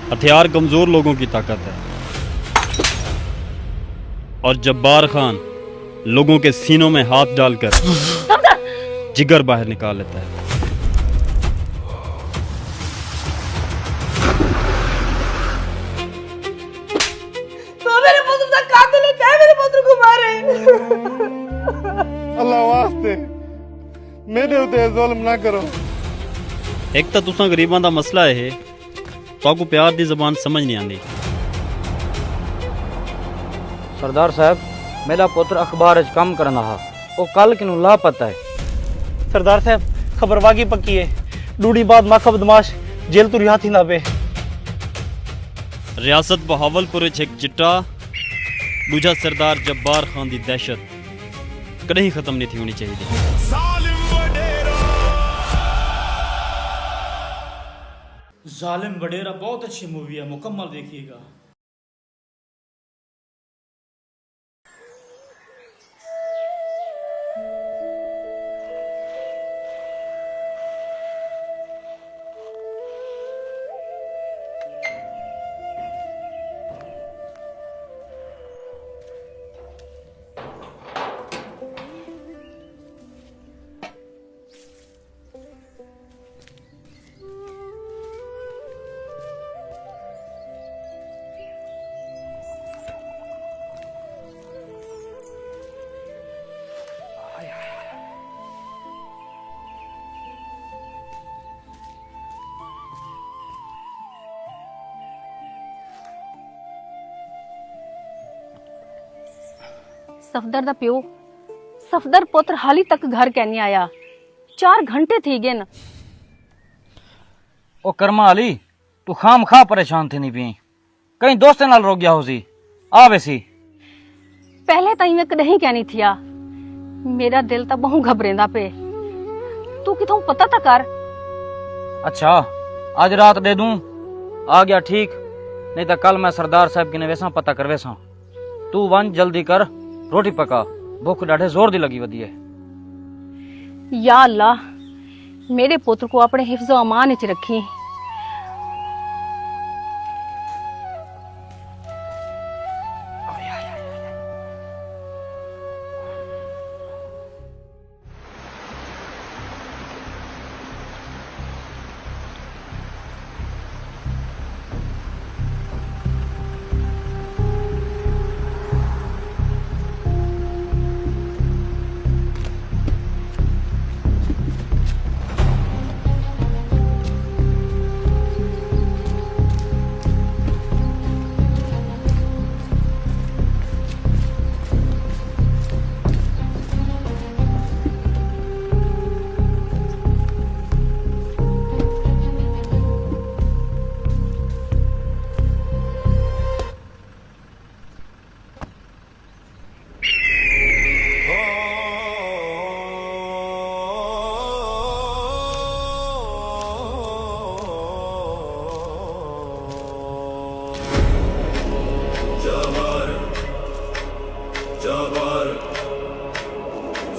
हथियार कमजोर लोगों की ताकत है और जब्बार खान लोगों के सीनों में हाथ डालकर जिगर बाहर निकाल लेता है। तो मेरे पुत्र का कातिल है, चाहे मेरे पुत्र को मारे। अल्लाह वास्ते मेरे उते जुल्म ना करो। एक तो तुसा गरीबां दा मसला है तो आपको प्यार दी जबान समझ नहीं आती। सरदार साहब, मेरा पुत्र अखबार च काम करना हा, वो कल किनू लापता है। सरदार साहब, खबर वागी पक्की है, डूडी बाद माखा बदमाश जेल तो रिहा थी ना बे। रियासत बहावलपुर एक चिट्टा दूजा सरदार जब्बार खान दी दहशत कहीं खत्म नहीं थी होनी चाहिए। जालिम वडेरा बहुत अच्छी मूवी है, मुकम्मल देखिएगा। सफदर दा प्यो, सफदर पुत्र हाली तक घर कै नहीं आया। 4 घंटे थी गए न। ओ कर्मा अली, तू खाम खा परेशान थी नहीं पी, कहीं दोस्ते नाल रोक गया हो सी आवे सी। पहले तई मैं कदहीं कहनी थिया, मेरा दिल तो बहु घबरेंदा पे। तू किथों पता तो कर। अच्छा, आज रात दे दूं, आ गया ठीक, नहीं तो कल मैं सरदार साहब की नवेसा पता करवेसा। तू वन जल्दी कर, रोटी पका, भूख डाढ़े जोर दी लगी वधी है। या अल्लाह, मेरे पुत्र को अपने हिफ्ज़ो अमान च रखी।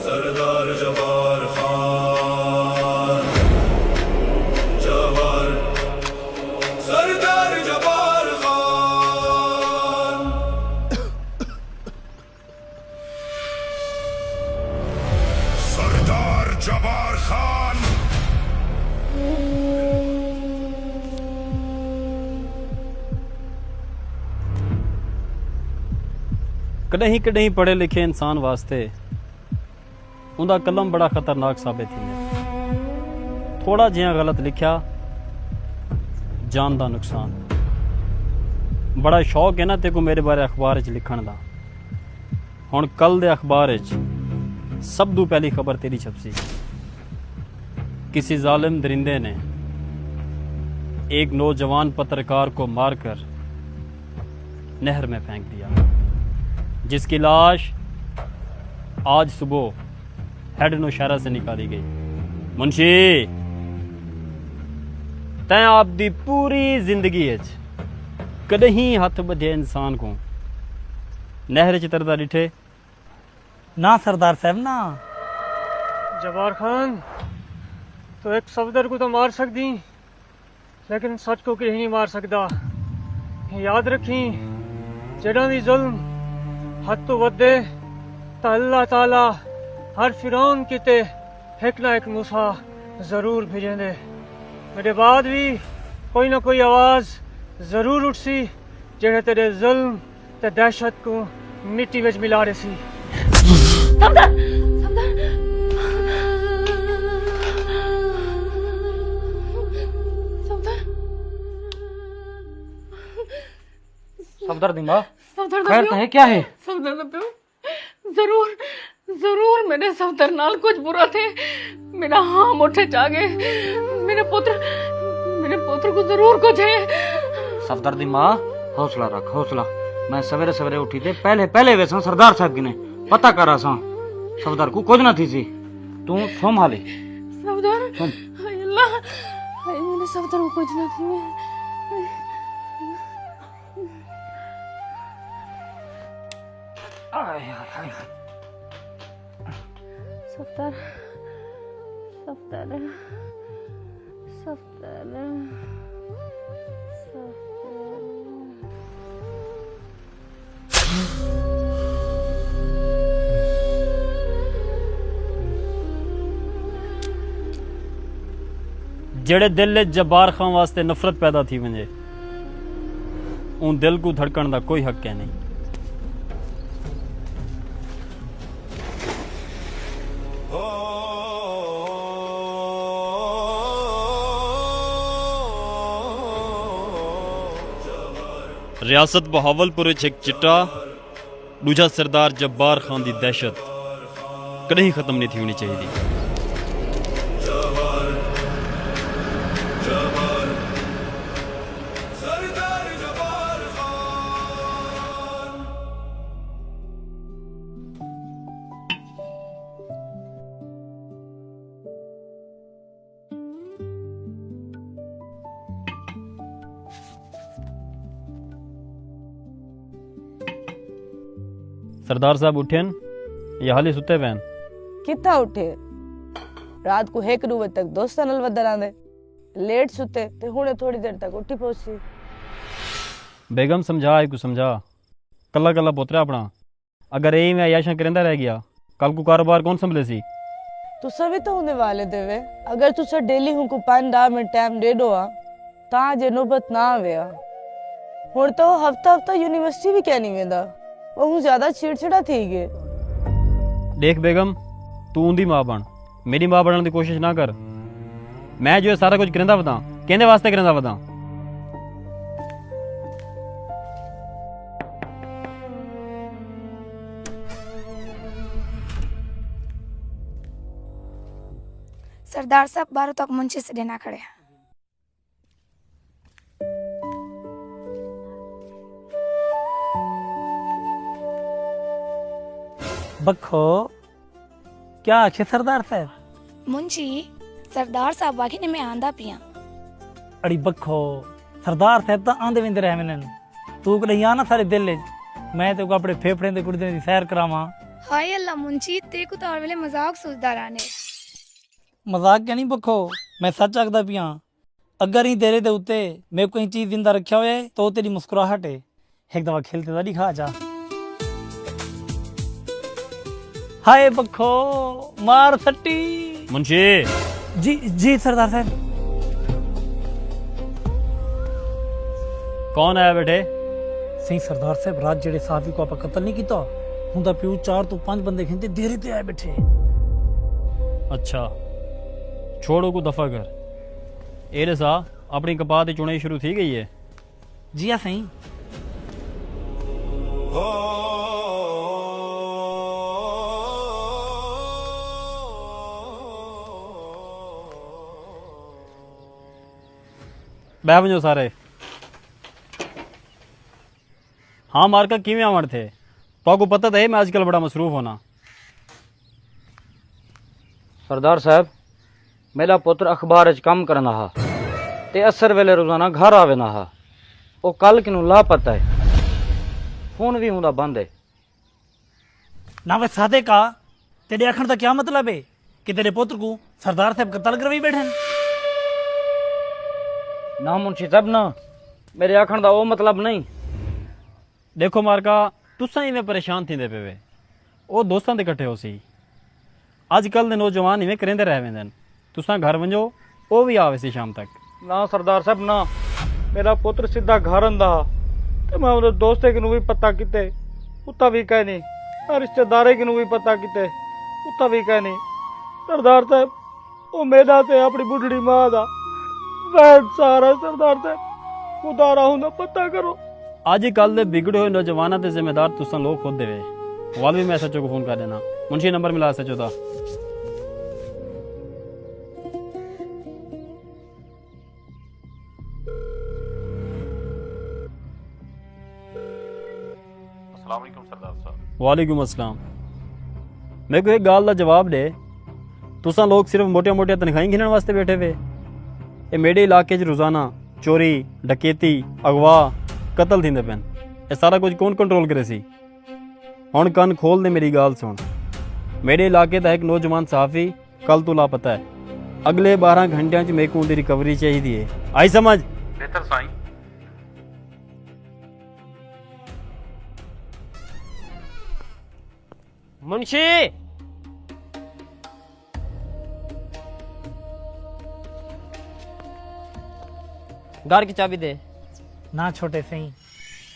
सरदार जब्बार खान, जब्बार सरदार जब्बार खान। सरदार जब्बार खान कहीं कहीं पढ़े लिखे इंसान वास्ते उनका कलम बड़ा खतरनाक साबित है। थोड़ा जिहा गलत लिखा, जान का नुकसान। बड़ा शौक है ना तेको मेरे बारे अखबार च लिखण दा। हुण कल दे अखबार च सब तो पहली खबर तेरी छपसी। किसी जालिम दरिंदे ने एक नौजवान पत्रकार को मारकर नहर में फेंक दिया, जिसकी लाश आज सुबह हेड नौशहरा से निकाली गई। मुंशी, तैं आप दी पूरी जिंदगी कदहीं हथ बधे इंसान को नहर च तरदा डिठे? ना सरदार साहब ना। जब्बार खान तो एक सफदर को तो मार सकती, लेकिन सच को कहीं नहीं मार सकता। याद रखी जड़ा भी जुल्म हद तो वधे तो अल्लाह ताला हर फिरौन किते एक ना एक मूसा जरूर भेजेंदे। मेरे बाद भी कोई ना कोई आवाज जरूर उठसी जेड़े तेरे जुल्म ते दहशत को मिट्टी विच मिला रही सी। समदर समदर सफदर दी माँ समदर खैर तो है क्या है? समदर ना पियो, जरूर जरूर मेरे सफदर नाल कुछ बुरा थे। मेरा हाँ मुठे जागे, मेरे पुत्र को जरूर कुछ है। सफदर दी माँ हौसला रख हौसला। मैं सवेरे सवेरे उठी थे पहले वैसा सरदार साहब की ने पता करा सा सफदर को कुछ ना थी सी। तू सोम हाली सफदर हाय अल्लाह, हाय मेरे सफदर को कुछ ना थी। सफदर सफदर सफदर जेड़े दिल जब्बार खां वास्ते नफरत पैदा थी वञे उन दिल को धड़कण का कोई हक है नहीं। रियासत बहावलपुर एक चिट्टा दूजा सरदार जब्बार खान की दहशत कहीं खत्म नहीं थी होनी चाहिए। सरदार जब्बार खान। सरदार साहब उठेन या हाली सुते पैन? कितना उठे रात को 1 बजे तक दोस्तां नाल वधर आंदे, लेट सुते ते हुणे थोड़ी देर तक उठी पहुंची। बेगम समझा को समझा, कला कला पोतरा अपना अगर यही मैं अयाशा करेंदा रह गया कल को कारोबार कौन संभले सी? तुसा भी तो होने वाले देवे, अगर तुसा डेली हूं को 5-10 मिनट टाइम दे दो ता जे नौबत ना आवे। हुण तो हफ्ता यूनिवर्सिटी भी क्या नहीं वेंदा, वो ज्यादा चिड़चिड़ा थी गए। देख बेगम तू उंदी मां बन, मेरी मां बनने की कोशिश ना कर। मैं जो है सारा कुछ करेंदा बता कहने वास्ते करेंदा बता। सरदार साहब 12 तक मुंशी से देना खड़े। बखो क्या अच्छे सरदार साहब? मुंशी सरदार साहब वाकई ने मैं आंदा पिया। अड़ी बखो सरदार साहब तो आंदे विंदे रहे मैंने तू कहीं आना सारे दिल मैं तो अपने फेफड़े दे गुर्दे दी सैर करावां। हाय अल्लाह मुंशी ते को तो वेले मजाक सोचदा रहने। मजाक क्या नहीं बखो, मैं सच आखदा पिया। अगर ही तेरे दे उत्ते मैं कोई चीज जिंदा रखा हुए तो तेरी मुस्कुराहट है एक दफा खेलते तो दिखा जा। हाय बखो मार सट्टी। मुंशी जी सरदार साहब। कौन आया बेटे? सही सरदार साहब रात जेड़े साहबी को आप कत्ल नहीं किया हुंदा पियो 4 तो 5 बंदे खेंदे देरी ते आए बैठे। अच्छा छोड़ो को दफा कर। एरे सा अपनी कपाह की चुनाई शुरू थी गई है? जी हाँ सही। बह वजो सारे। हाँ मार्का किवें आवण थे तो पता तो है मैं आजकल बड़ा मसरूफ होना। सरदार साहब मेरा पुत्र अखबार च काम करना हा ते असर वेले रोजाना घर आवे ना हा। वो कल किनू लापता है, फोन भी उंदा बंद है। ना वे सादे का तेरे आखण का क्या मतलब है कि तेरे पुत्र को सरदार साहब कत्ल करवाई बैठे? ना मुंशी साहब ना, मेरे आखण दा वो मतलब नहीं। देखो मारका तुसा इवें परेशान थींदे पे वे ओ दोस्तां दे इकट्ठे हो सी। अजकल दे नौजवान इवें करेंदे रह वेंदे न। तुसा घर वंजो ओ भी आवे सी शाम तक। ना सरदार साहब ना, मेरा पुत्र सीधा घर आंदा ते मैं उहदे दोस्ते किनू भी पता किते उत्ता भी कह नहीं, और रिश्तेदारे किनू भी पता किते उत्ता भी कह नहीं। सरदार साहब ओ मेरा ते अपनी बुढ़ड़ी मां दा वैद सारा सरदार साहब खुदा राहु ना पता करो। अजकल दे बिगड़े हुए नौजवानों के जिम्मेदार तुसा लोग खुद देवे। वाल भी मैं एसएचओ को फोन कर देना। मुंशी नंबर मिला एसएचओ दा। वालेकुम अस्सलाम। मेरे को एक गाल का जवाब दे। तुसा लोग सिर्फ मोटिया मोटिया तनखाही गिनने वास्ते बैठे वे। ये मेरे इलाके च रोजाना चोरी डकैती अगवा कतल थींदे पैन। ये सारा कुछ कौन कंट्रोल करे सी? हुण कन खोल दे मेरी गाल सुन। मेरे इलाके का एक नौजवान सहाफ़ी कल तो लापता है। अगले 12 घंटिया च मेरे को उनकी रिकवरी चाहिए। आई समझ? बेहतर साईं। मुंशी घर की चाबी दे। ना छोटे सही,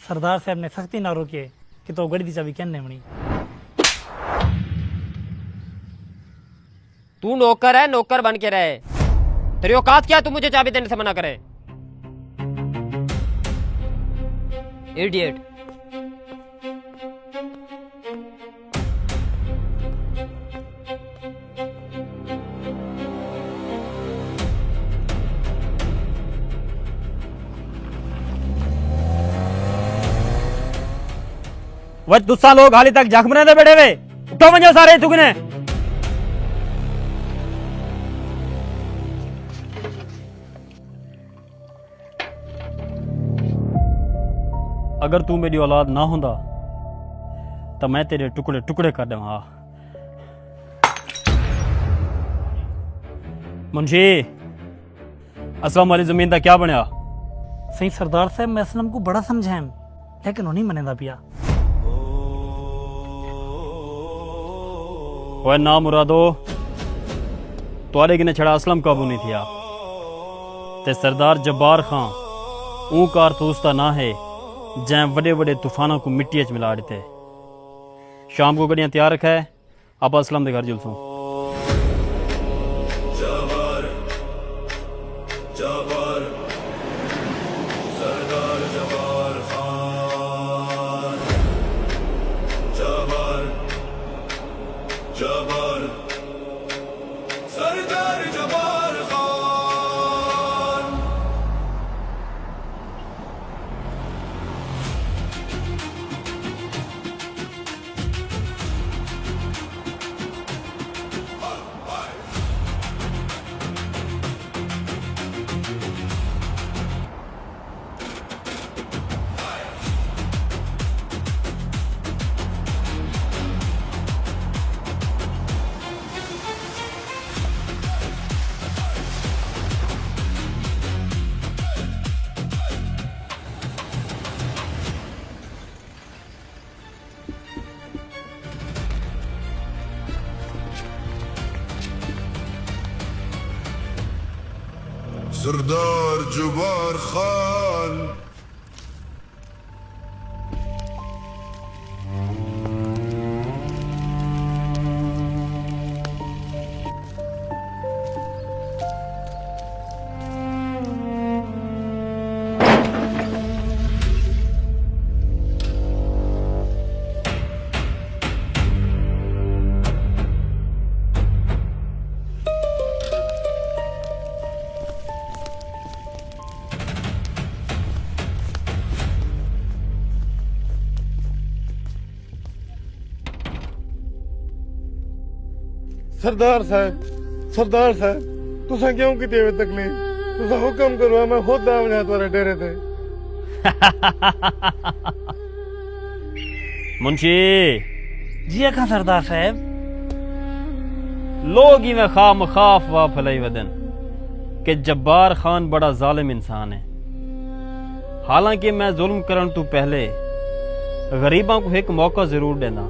सरदार साहब ने सख्ती ना रोके कि तो गड़ी दी चाबी कहने मणी। तू नौकर है, नौकर बन के रहे। तेरी औकात क्या है तू मुझे चाबी देने से मना करे? इडियट। वह तुसा लोग हाली तक जख्मने दे बैठे वे। उठो वंजो सारे चुगने। अगर तू मेरी औलाद ना होंदा तो मैं तेरे टुकड़े टुकड़े कर देवां। मुंशी असलम वाली जमीन का क्या बनया? सही सरदार साहब मैं असलम को बड़ा समझाएं लेकिन उन्हीं मनेदा पिया। वह ना मुरादो तुआरे किने छड़ा असलम काबू नहीं थिया ते सरदार जब्बार खां ऊ कारतूस दा ना है जै बड़े बड़े तूफानों को मिट्टी च मिला देते। शाम को गड्डियां तैयार रखा है, आप असलम के घर जुलसूं। जबर जबर सरदार जब्बार खान। जबर जबर सरदार जब्बार खान। सरदार जब्बार खान। सरदार साहब तुसा क्यों की तेरे तकलीफ? तुसा हुक्म करो मैं खुद आम जा तुम्हारे डेरे ते। मुंशी जी अखा सरदार साहब। लोग ही में खा मखाफ वाह फलाई वदन कि जब्बार खान बड़ा जालिम इंसान है। हालांकि मैं जुल्म करन तू पहले गरीबां को एक मौका जरूर देना।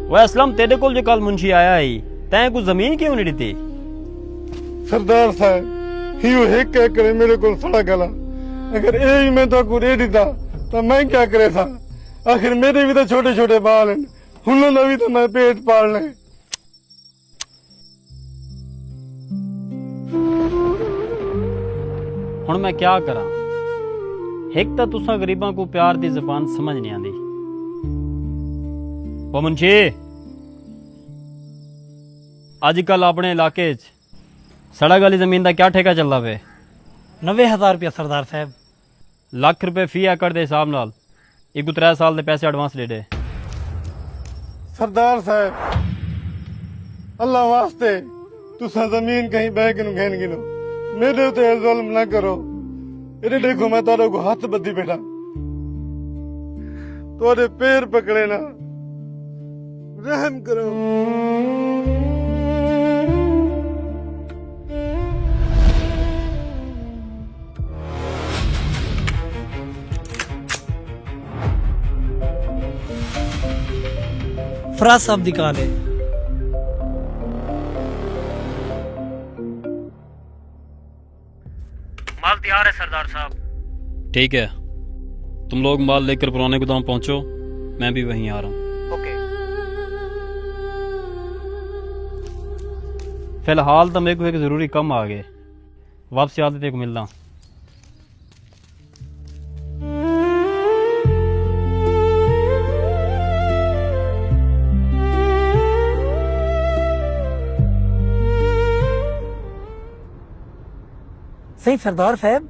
वह असलम तेरे को जो कल मुंशी आया ही तैं को जमीन क्यों नहीं दी? सरदार साहब हियो एक कह करे मेरे को सड़ा गला, अगर ये भी मैं तो को दे देता तो मैं क्या करे था? आखिर मेरे भी तो छोटे छोटे बाल हैं, उन्होंने भी तो मैं पेट पालने। हुण मैं क्या करा? एक तो तुसा गरीबां को प्यार दी जबान समझ नहीं आती। वो मुंशी अजकल अपने इलाके च सड़क वाली जमीन का क्या ठेका चलता पे? 90,000 रुपया सरदार साहब। लाख रुपए फी एकड़ के हिसाब नाल एक 3 साल के पैसे एडवांस ले दे। सरदार साहब अल्लाह वास्ते तुसा जमीन कहीं बह के घेन गिनो, मेरे ते जुल्म ना करो। ये देखो मैं तारे को हाथ बद्दी बैठा, तोरे पैर पकड़े ना, रहम करो। फराज साहब दी कॉल है। माल तैयार है सरदार साहब। ठीक है, तुम लोग माल लेकर पुराने गोदाम पहुंचो, मैं भी वहीं आ रहा हूँ। ओके। फिलहाल तो मेरे को एक जरूरी काम आ गए, वापसी आते तेरे को मिलना। सही सरदार साहब,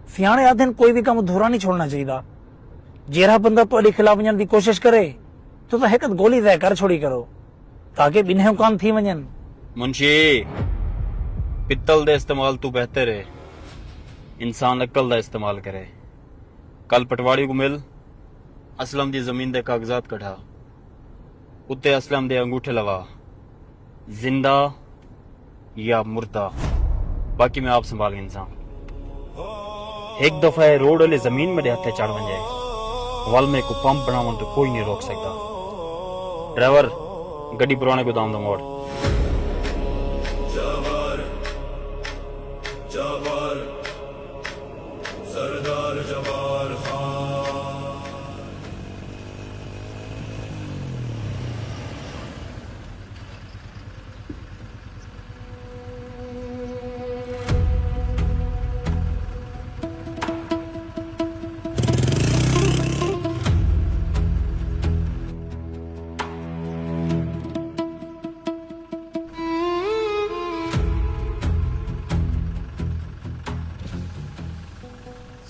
सियाने आदन कोई भी काम अधूरा नहीं छोड़ना चाहिए। जेरा बंदा तो खिलाफ वजन की कोशिश करे तो एक गोली जय कर छोड़ी करो ताकि बिना काम थी वजन। मुंशी पित्तल दे इस्तेमाल तू बेहतर है, इंसान अक्ल दा इस्तेमाल करे। कल पटवाड़ी को मिल, असलम दी जमीन दे कागजात कढ़ा, उत्ते असलम दे अंगूठे लवा, जिंदा या मुर्दा, बाकी मैं आप संभाल इंसान। एक दफा रोड वाले जमीन में हथे चढ़ वन जाए, वाल में को पंप बनावन तो कोई नहीं रोक सकता। ड्राइवर गड्डी पुराने गोदाम दा मोड़। जवार जवार सरदार जवार खान।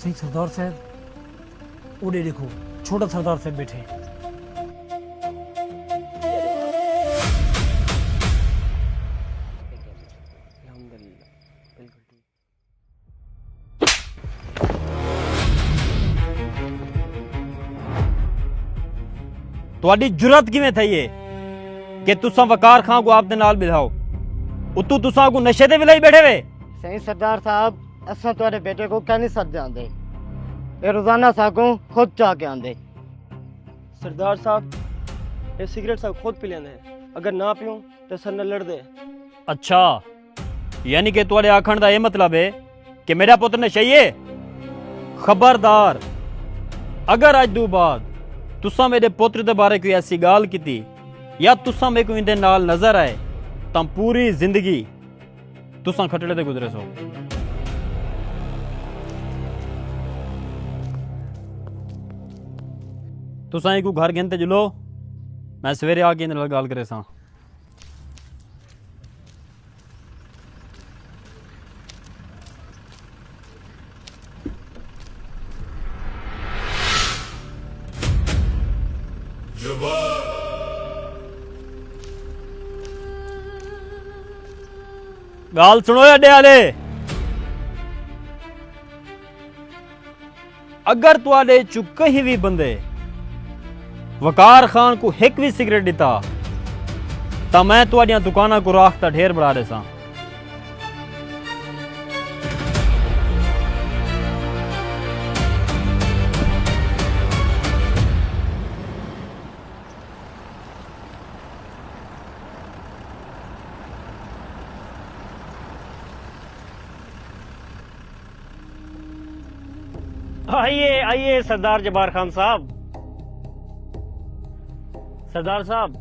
सही सरदार साहब, उड़े देखो छोटा सरदार साहब बैठे। ਤੁਹਾਡੀ जुरत किवें थई है कि तुसा वकार खां को आपदे नाल बिठाओ, उतू तुसा को नशे ते विलाई बैठे वे। सही सरदार साहब, असा तुम्हारे बेटे को कह नहीं सकते आंदे, ये रोजाना सागों खुद चाह के आंदे। सरदार साहब ये सिगरेट सब खुद पी लेंदे, अगर ना पियो तो सर न लड़ दे। अच्छा, यानी कि तुम्हारे आखण दा ये मतलब है कि मेरा पुत्र नशई है। खबरदार, अगर अज दो बाद तुसा मेरे पुत्र दे बारे कोई ऐसी गाल की या तुसा मेरे को इंदे नाल नजर आए तो पूरी जिंदगी तुसा खटड़े ते गुजरे सो। तुसा को घर गिनते जुलो, मैं सवेरे आके इन्हें गाल करे सा। गाल सुनो अड्डे आले, अगर तुआडे चु कहीं भी बंदे वकार खान को एक भी सिगरेट दिता तो मैं तुआडियां दुकाना को राख दा ढेर बढ़ा दे सा। आइए आइए सरदार जब्बार खान साहब। सरदार साहब,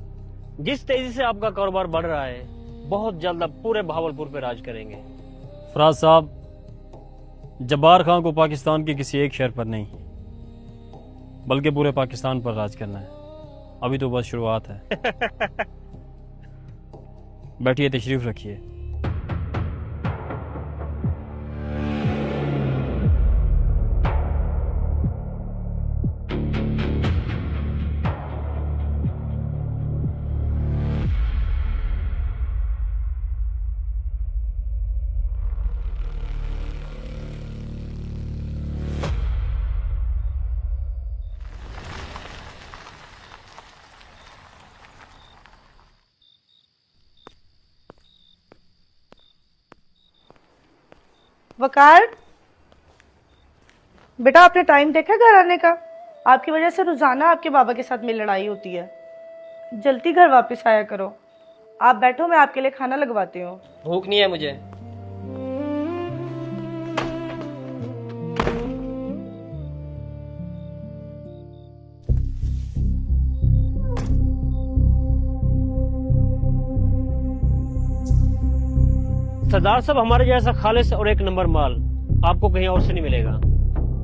जिस तेजी से आपका कारोबार बढ़ रहा है, बहुत जल्द आप पूरे बहावलपुर पे राज करेंगे। फराज साहब, जब्बार खान को पाकिस्तान के किसी एक शहर पर नहीं बल्कि पूरे पाकिस्तान पर राज करना है। अभी तो बस शुरुआत है। बैठिए, तशरीफ रखिए। वकार, बेटा आपने टाइम देखा घर आने का? आपकी वजह से रोजाना आपके बाबा के साथ मेरी लड़ाई होती है। जल्दी घर वापस आया करो। आप बैठो, मैं आपके लिए खाना लगवाती हूँ। भूख नहीं है मुझे। सरदार साहब, हमारे जैसा खालिस और एक नंबर माल आपको कहीं और से नहीं मिलेगा।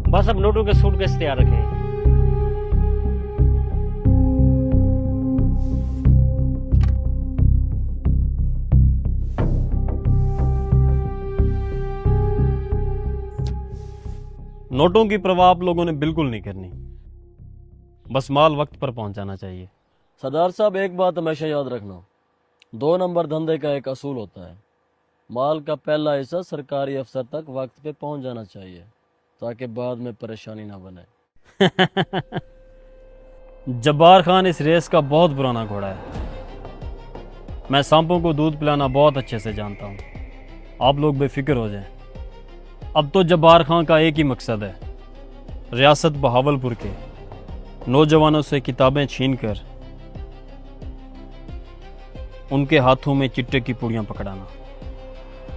बस अब नोटों के सूटकेस तैयार रखें। नोटों की परवाह आप लोगों ने बिल्कुल नहीं करनी, बस माल वक्त पर पहुंचाना चाहिए। सरदार साहब, एक बात हमेशा याद रखना, 2 नंबर धंधे का एक असूल होता है, माल का पहला हिस्सा सरकारी अफसर तक वक्त पे पहुंच जाना चाहिए ताकि बाद में परेशानी ना बने। जब्बार खान इस रेस का बहुत पुराना घोड़ा है। मैं सांपों को दूध पिलाना बहुत अच्छे से जानता हूँ। आप लोग बेफिक्र हो जाएं। अब तो जब्बार खान का एक ही मकसद है, रियासत बहावलपुर के नौजवानों से किताबें छीनकर उनके हाथों में चिट्टे की पुड़ियाँ पकड़ाना,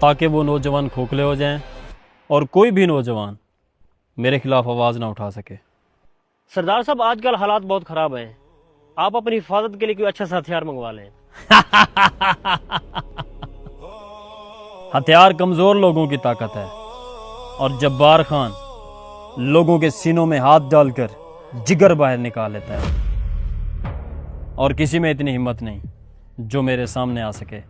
ताकि वो नौजवान खोखले हो जाएं और कोई भी नौजवान मेरे खिलाफ आवाज़ ना उठा सके। सरदार साहब, आजकल हालात बहुत खराब हैं। आप अपनी हिफाजत के लिए कोई अच्छा सा हथियार मंगवा लें। हथियार कमज़ोर लोगों की ताकत है और जब्बार खान लोगों के सीनों में हाथ डालकर जिगर बाहर निकाल लेता है, और किसी में इतनी हिम्मत नहीं जो मेरे सामने आ सके।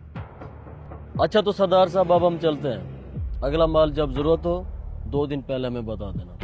अच्छा तो सरदार साहब, अब हम चलते हैं। अगला माल जब जरूरत हो 2 दिन पहले हमें बता देना।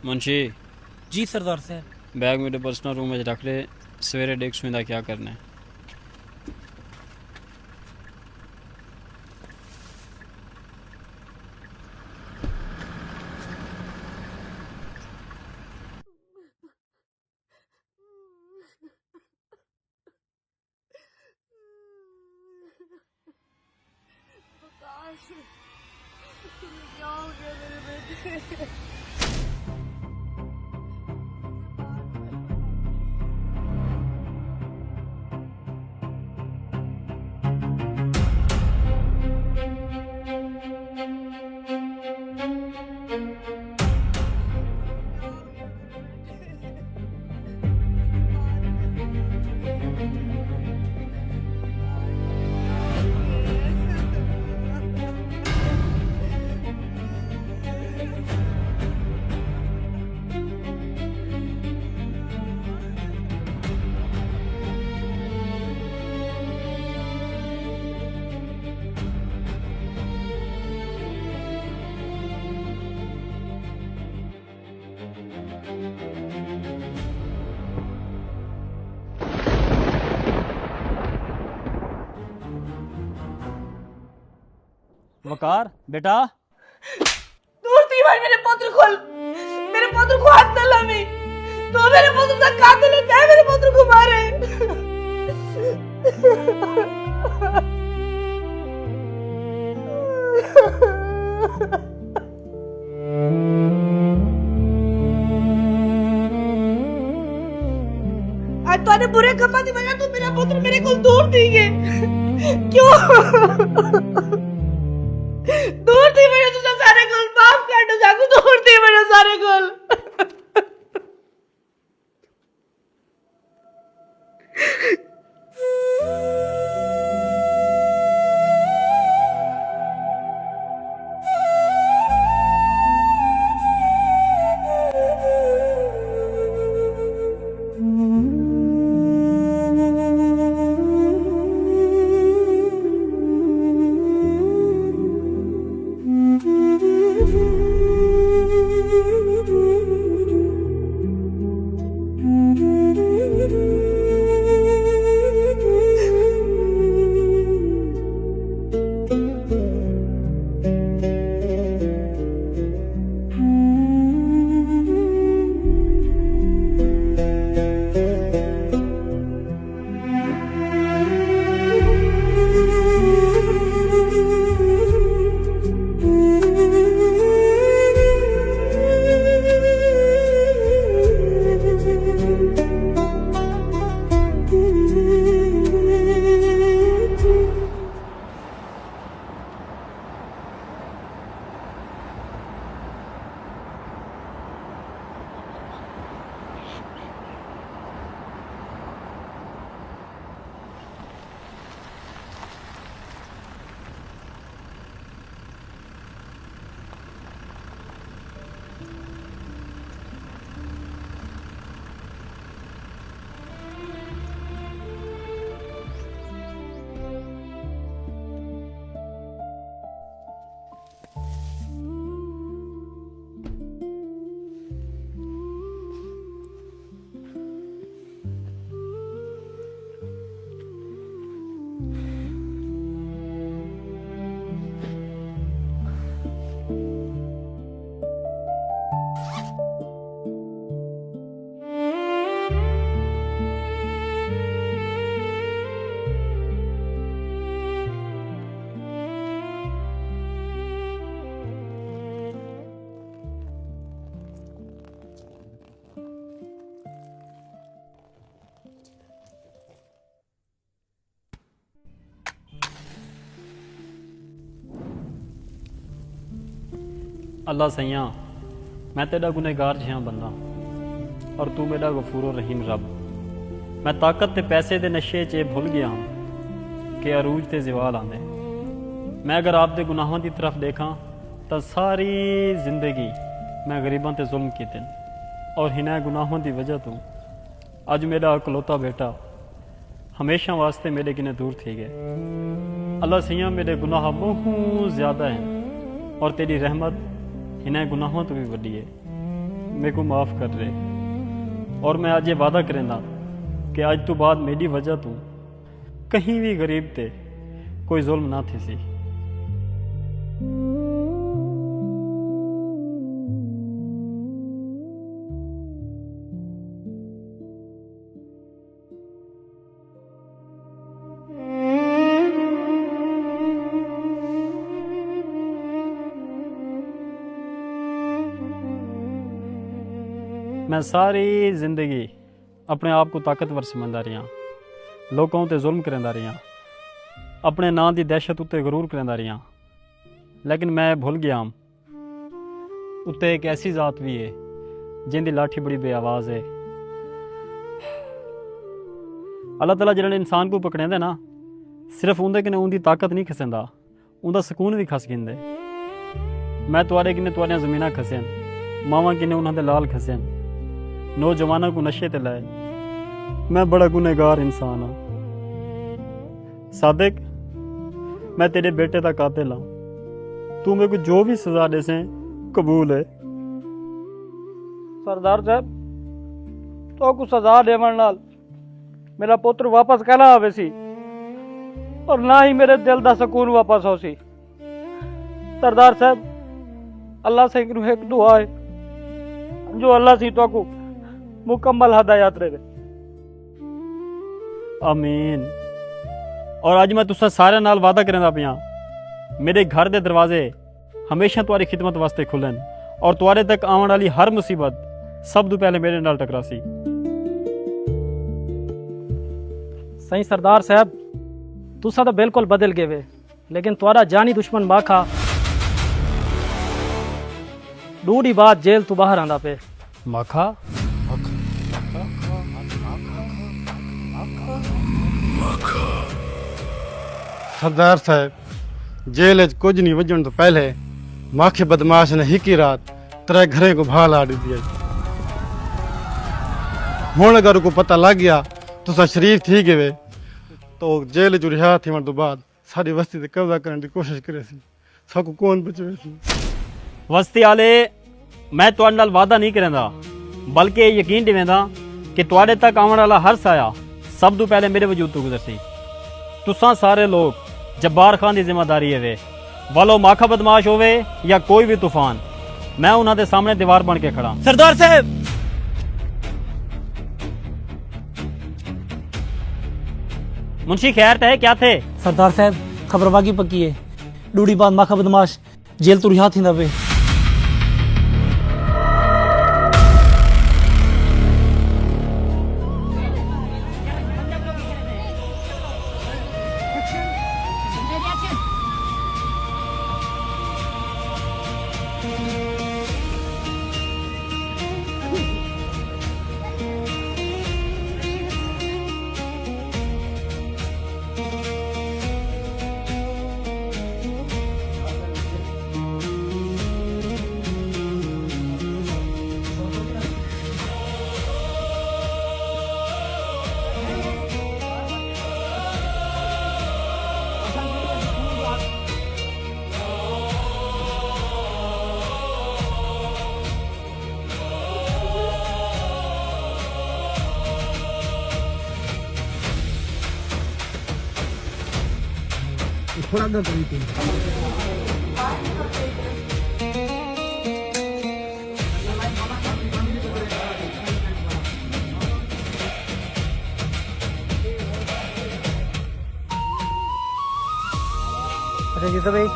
मुंशी जी सरदार साहब। बैग मेरे पर्सनल रूम में रख ले, सवेरे डेस्क में क्या करना है। वकार बेटा दूर थी भाई मेरे पुत्र को हाथ न लावी। तो मेरे पुत्र का कातिल है, क्या मेरे पुत्र को मारे। आज तूने बुरे कमा दी वजह तू मेरा पुत्र मेरे को दूर थी गए। क्यों दूर थी मेरे तुझे सारे गोल माफ कर दो जागू, दूर थी मेरे सारे गोल। अल्लाह सैया मैं तेरा गुनहगार जिहा बंदा और तू मेरा गफूर रहीम रब। मैं ताकत ते पैसे दे नशे च भुल गया हूँ कि अरूज ते ज़वाल आंदे। मैं अगर आप दे गुनाहों की तरफ देखा तो सारी जिंदगी मैं गरीबों ते जुल्म कीते और हिना गुनाहों की वजह तो अज मेरा इकलौता बेटा हमेशा वास्ते मेरे किने दूर थी गए। अल्लाह सैया मेरे गुनाह बहुत ज़्यादा हैं और तेरी रहमत इन्हें गुनाहों तो भी वड्डी है। मेरे को माफ़ कर रहे और मैं आज ये वादा करेंदा कि आज तो बाद मेरी वजह तो कहीं भी गरीब ते कोई जुल्म ना थी सी। मैं सारी जिंदगी अपने आप को ताकतवर समझदा रहा, लोगों ते जुल्म करदा रहा, अपने नां दी दहशत उत्ते गरूर करदा रहा, लेकिन मैं भुल गया उत्ते एक ऐसी जात भी है जिंदी लाठी बड़ी बेआवाज़ है। अल्लाह ताला जिन्हें इंसान को पकड़ेंदे ना सिर्फ उंदे कन्नै उंदी ताकत नहीं खसेंदा, उंदा सुकून भी खस गिंदे। मैं तुआरे किन्ने तुआरियां ज़मीनां खसेन, मावां किन्ने उन्हां दे लाल खसेन, नौजवानों को नशे ते लाए। मैं बड़ा गुनहगार इंसान हाँ सादिक, मैं तेरे बेटे का कातिल हाँ। तू मेरे को जो भी सजा दे से कबूल है। सरदार साहब तो को सजा देवन नाल मेरा पुत्र वापस कहना आवे सी और ना ही मेरे दिल दा सुकून वापस हो सी। सरदार साहब अल्लाह से एक दुआ है जो अल्लाह सी तो को मुकम्मल हदायत रहे। आमीन। और अज मैं तुसा सारे नाल वादा करदा पिया मेरे घर दे दरवाजे हमेशा तुम्हारी खिदमत वास्ते खुलन और तुम्हारे तक आने वाली हर मुसीबत सब तो पहले मेरे नाल टकरासी। सही सरदार साहब तुसा तो बिल्कुल बदल गए वे लेकिन तुम्हारा जानी दुश्मन माखा दूरी बात जेल तू बाहर आंदा पे। माखा सरदार साहब जेल कुछ नहीं वजन तो पहले माखे बदमाश ने ही की रात तेरे घरे को भाल आड़ी दिया। हुण अगर को पता लग गया तो शरीफ थी गए तो जेल चो रिहा थी तो बाद सारी बस्ती ते कब्जा करने की कोशिश करे सी सबको कौन बचवे सी। वस्ती आले मैं तुहाडे नाल वादा नहीं करेंदा बल्कि ये यकीन दिवेंदा कि तुहाडे तक आने वाला हर साया सब तो पहले मेरे वजूद तो गुजरसी। तुसा सारे लोग जब्बार खान की जिम्मेदारी है वे वालो माखा बदमाश होवे या कोई भी तूफान मैं उन्हां दे सामने दीवार बन के खड़ा। सरदार साहब मुंशी खैर है क्या थे? सरदार साहब खबर बागी पक्की है डूडी बाद माखा बदमाश जेल तो रिहा थींदा पे। थोड़ा अंदर तरीके अच्छा जी तो भाई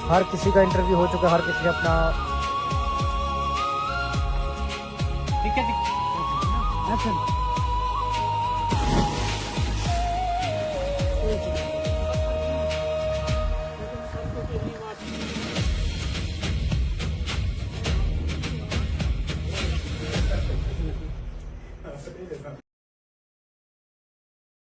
हर किसी का इंटरव्यू हो चुका, हर किसी ने अपना ठीक है।